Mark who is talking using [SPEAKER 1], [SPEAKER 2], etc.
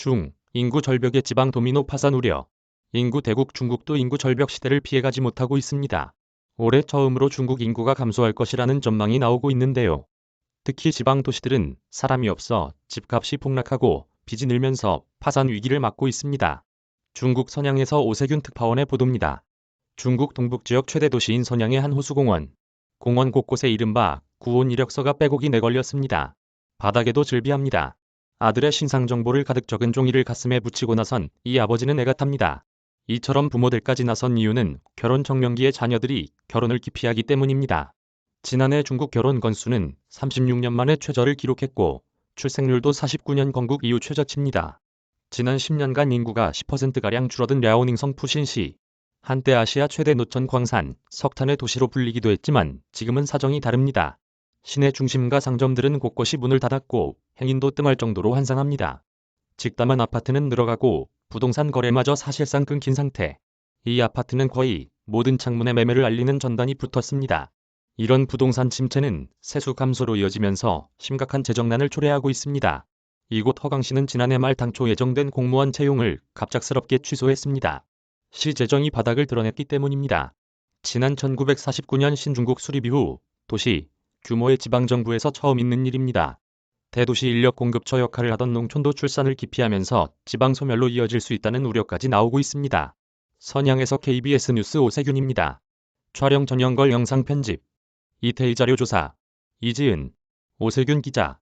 [SPEAKER 1] 중, 인구 절벽의 지방 도미노 파산 우려. 인구 대국 중국도 인구 절벽 시대를 피해가지 못하고 있습니다. 올해 처음으로 중국 인구가 감소할 것이라는 전망이 나오고 있는데요. 특히 지방 도시들은 사람이 없어 집값이 폭락하고 빚이 늘면서 파산 위기를 맞고 있습니다. 중국 선양에서 오세균 특파원의 보도입니다. 중국 동북지역 최대 도시인 선양의 한 호수공원. 공원 곳곳에 이른바 구온 이력서가 빼곡히 내걸렸습니다. 바닥에도 즐비합니다. 아들의 신상 정보를 가득 적은 종이를 가슴에 붙이고 나선 이 아버지는 애가 탑니다. 이처럼 부모들까지 나선 이유는 결혼 적령기의 자녀들이 결혼을 기피하기 때문입니다. 지난해 중국 결혼 건수는 36년 만에 최저를 기록했고 출생률도 49년 건국 이후 최저치입니다. 지난 10년간 인구가 10%가량 줄어든 랴오닝성 푸신시. 한때 아시아 최대 노천 광산, 석탄의 도시로 불리기도 했지만 지금은 사정이 다릅니다. 시내 중심가 상점들은 곳곳이 문을 닫았고 행인도 뜸할 정도로 한산합니다. 직담한 아파트는 늘어가고 부동산 거래마저 사실상 끊긴 상태. 이 아파트는 거의 모든 창문에 매매를 알리는 전단이 붙었습니다. 이런 부동산 침체는 세수 감소로 이어지면서 심각한 재정난을 초래하고 있습니다. 이곳 허강시는 지난해 말 당초 예정된 공무원 채용을 갑작스럽게 취소했습니다. 시 재정이 바닥을 드러냈기 때문입니다. 지난 1949년 신중국 수립 이후 도시 규모의 지방정부에서 처음 있는 일입니다. 대도시 인력 공급처 역할을 하던 농촌도 출산을 기피하면서 지방 소멸로 이어질 수 있다는 우려까지 나오고 있습니다. 선양에서 KBS 뉴스 오세균입니다. 촬영 전영걸 영상 편집. 이태희 자료조사. 이지은, 오세균 기자.